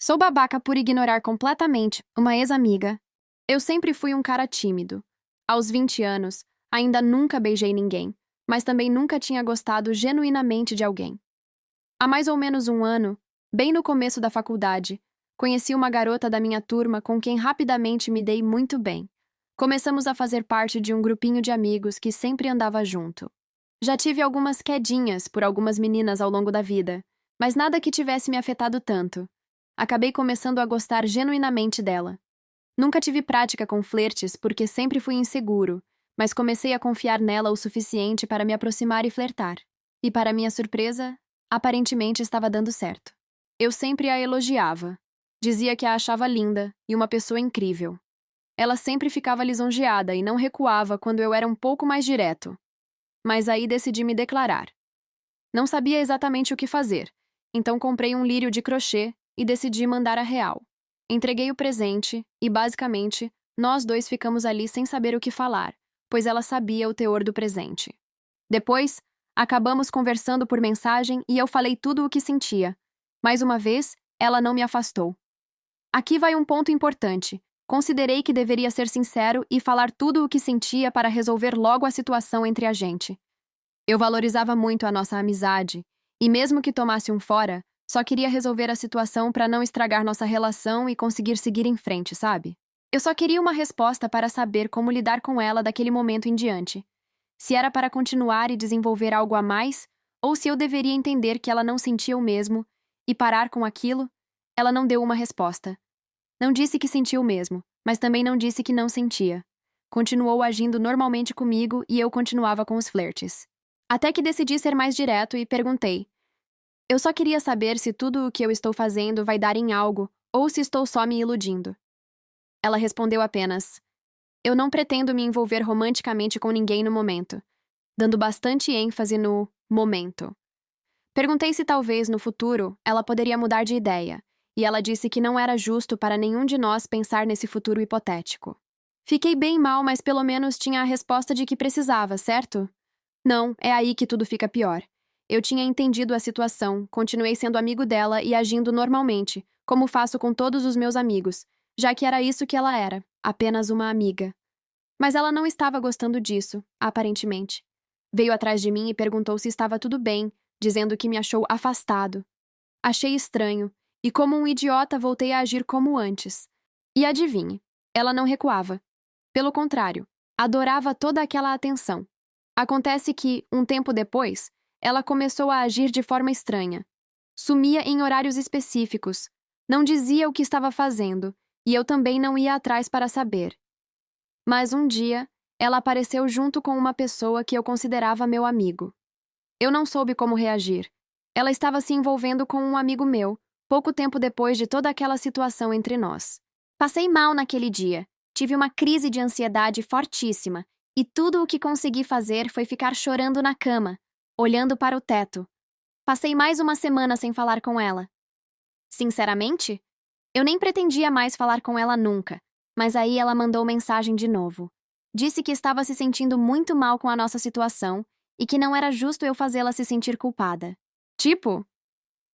Sou babaca por ignorar completamente uma ex-amiga. Eu sempre fui um cara tímido. Aos 20 anos, ainda nunca beijei ninguém, mas também nunca tinha gostado genuinamente de alguém. Há mais ou menos um ano, bem no começo da faculdade, conheci uma garota da minha turma com quem rapidamente me dei muito bem. Começamos a fazer parte de um grupinho de amigos que sempre andava junto. Já tive algumas quedinhas por algumas meninas ao longo da vida, mas nada que tivesse me afetado tanto. Acabei começando a gostar genuinamente dela. Nunca tive prática com flertes porque sempre fui inseguro, mas comecei a confiar nela o suficiente para me aproximar e flertar. E para minha surpresa, aparentemente estava dando certo. Eu sempre a elogiava. Dizia que a achava linda e uma pessoa incrível. Ela sempre ficava lisonjeada e não recuava quando eu era um pouco mais direto. Mas aí decidi me declarar. Não sabia exatamente o que fazer, então comprei um lírio de crochê e decidi mandar a real. Entreguei o presente e, basicamente, nós dois ficamos ali sem saber o que falar, pois ela sabia o teor do presente. Depois, acabamos conversando por mensagem e eu falei tudo o que sentia. Mais uma vez, ela não me afastou. Aqui vai um ponto importante. Considerei que deveria ser sincero e falar tudo o que sentia para resolver logo a situação entre a gente. Eu valorizava muito a nossa amizade, e mesmo que tomasse um fora, só queria resolver a situação para não estragar nossa relação e conseguir seguir em frente, sabe? Eu só queria uma resposta para saber como lidar com ela daquele momento em diante. Se era para continuar e desenvolver algo a mais, ou se eu deveria entender que ela não sentia o mesmo e parar com aquilo. Ela não deu uma resposta. Não disse que sentia o mesmo, mas também não disse que não sentia. Continuou agindo normalmente comigo e eu continuava com os flertes. Até que decidi ser mais direto e perguntei: eu só queria saber se tudo o que eu estou fazendo vai dar em algo ou se estou só me iludindo. Ela respondeu apenas: eu não pretendo me envolver romanticamente com ninguém no momento, dando bastante ênfase no momento. Perguntei se talvez no futuro ela poderia mudar de ideia, e ela disse que não era justo para nenhum de nós pensar nesse futuro hipotético. Fiquei bem mal, mas pelo menos tinha a resposta de que precisava, certo? Não, é aí que tudo fica pior. Eu tinha entendido a situação, continuei sendo amigo dela e agindo normalmente, como faço com todos os meus amigos, já que era isso que ela era, apenas uma amiga. Mas ela não estava gostando disso, aparentemente. Veio atrás de mim e perguntou se estava tudo bem, dizendo que me achou afastado. Achei estranho, e como um idiota voltei a agir como antes. E adivinhe, ela não recuava. Pelo contrário, adorava toda aquela atenção. Acontece que, um tempo depois, ela começou a agir de forma estranha. Sumia em horários específicos, não dizia o que estava fazendo, e eu também não ia atrás para saber. Mas um dia, ela apareceu junto com uma pessoa que eu considerava meu amigo. Eu não soube como reagir. Ela estava se envolvendo com um amigo meu, pouco tempo depois de toda aquela situação entre nós. Passei mal naquele dia. Tive uma crise de ansiedade fortíssima, e tudo o que consegui fazer foi ficar chorando na cama, olhando para o teto. Passei mais uma semana sem falar com ela. Sinceramente, eu nem pretendia mais falar com ela nunca, mas aí ela mandou mensagem de novo. Disse que estava se sentindo muito mal com a nossa situação e que não era justo eu fazê-la se sentir culpada. Tipo?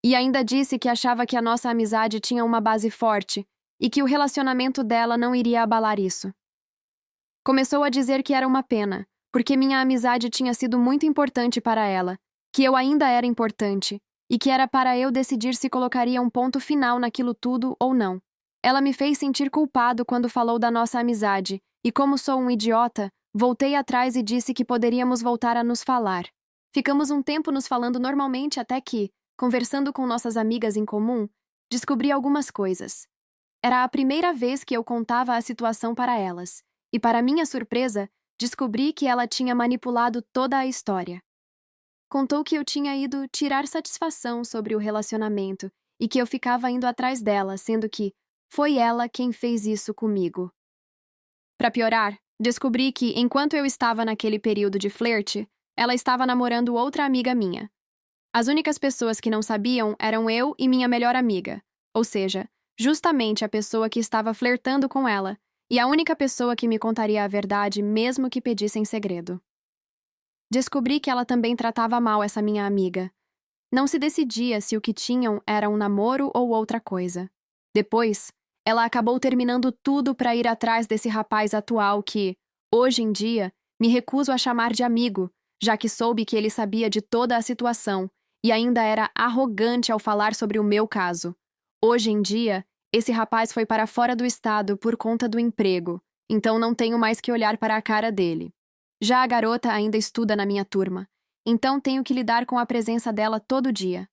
E ainda disse que achava que a nossa amizade tinha uma base forte e que o relacionamento dela não iria abalar isso. Começou a dizer que era uma pena, porque minha amizade tinha sido muito importante para ela, que eu ainda era importante, e que era para eu decidir se colocaria um ponto final naquilo tudo ou não. Ela me fez sentir culpado quando falou da nossa amizade, e como sou um idiota, voltei atrás e disse que poderíamos voltar a nos falar. Ficamos um tempo nos falando normalmente até que, conversando com nossas amigas em comum, descobri algumas coisas. Era a primeira vez que eu contava a situação para elas. E, para minha surpresa, descobri que ela tinha manipulado toda a história. Contou que eu tinha ido tirar satisfação sobre o relacionamento e que eu ficava indo atrás dela, sendo que foi ela quem fez isso comigo. Para piorar, descobri que, enquanto eu estava naquele período de flerte, ela estava namorando outra amiga minha. As únicas pessoas que não sabiam eram eu e minha melhor amiga, ou seja, justamente a pessoa que estava flertando com ela, e a única pessoa que me contaria a verdade mesmo que pedisse em segredo. Descobri que ela também tratava mal essa minha amiga. Não se decidia se o que tinham era um namoro ou outra coisa. Depois, ela acabou terminando tudo para ir atrás desse rapaz atual que, hoje em dia, me recuso a chamar de amigo, já que soube que ele sabia de toda a situação e ainda era arrogante ao falar sobre o meu caso. Hoje em dia, esse rapaz foi para fora do estado por conta do emprego, então não tenho mais que olhar para a cara dele. Já a garota ainda estuda na minha turma, então tenho que lidar com a presença dela todo dia.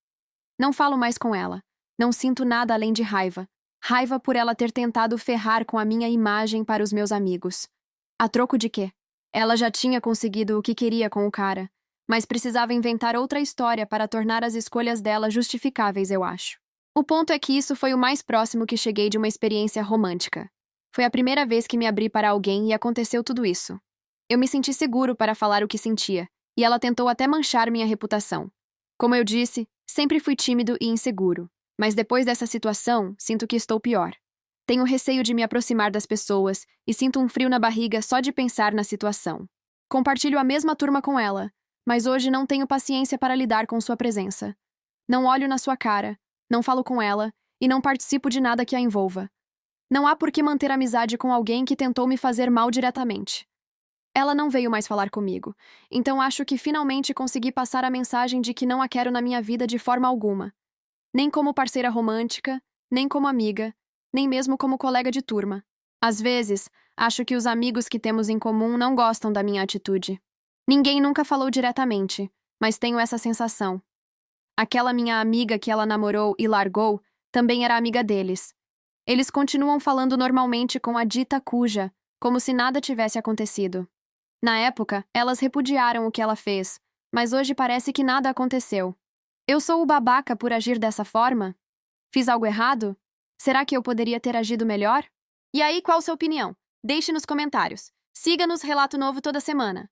Não falo mais com ela. Não sinto nada além de raiva. Raiva por ela ter tentado ferrar com a minha imagem para os meus amigos. A troco de quê? Ela já tinha conseguido o que queria com o cara, mas precisava inventar outra história para tornar as escolhas dela justificáveis, eu acho. O ponto é que isso foi o mais próximo que cheguei de uma experiência romântica. Foi a primeira vez que me abri para alguém e aconteceu tudo isso. Eu me senti seguro para falar o que sentia, e ela tentou até manchar minha reputação. Como eu disse, sempre fui tímido e inseguro, mas depois dessa situação, sinto que estou pior. Tenho receio de me aproximar das pessoas e sinto um frio na barriga só de pensar na situação. Compartilho a mesma turma com ela, mas hoje não tenho paciência para lidar com sua presença. Não olho na sua cara, não falo com ela e não participo de nada que a envolva. Não há por que manter amizade com alguém que tentou me fazer mal diretamente. Ela não veio mais falar comigo, então acho que finalmente consegui passar a mensagem de que não a quero na minha vida de forma alguma. Nem como parceira romântica, nem como amiga, nem mesmo como colega de turma. Às vezes, acho que os amigos que temos em comum não gostam da minha atitude. Ninguém nunca falou diretamente, mas tenho essa sensação. Aquela minha amiga que ela namorou e largou também era amiga deles. Eles continuam falando normalmente com a dita cuja, como se nada tivesse acontecido. Na época, elas repudiaram o que ela fez, mas hoje parece que nada aconteceu. Eu sou o babaca por agir dessa forma? Fiz algo errado? Será que eu poderia ter agido melhor? E aí, qual sua opinião? Deixe nos comentários. Siga-nos Relato Novo toda semana.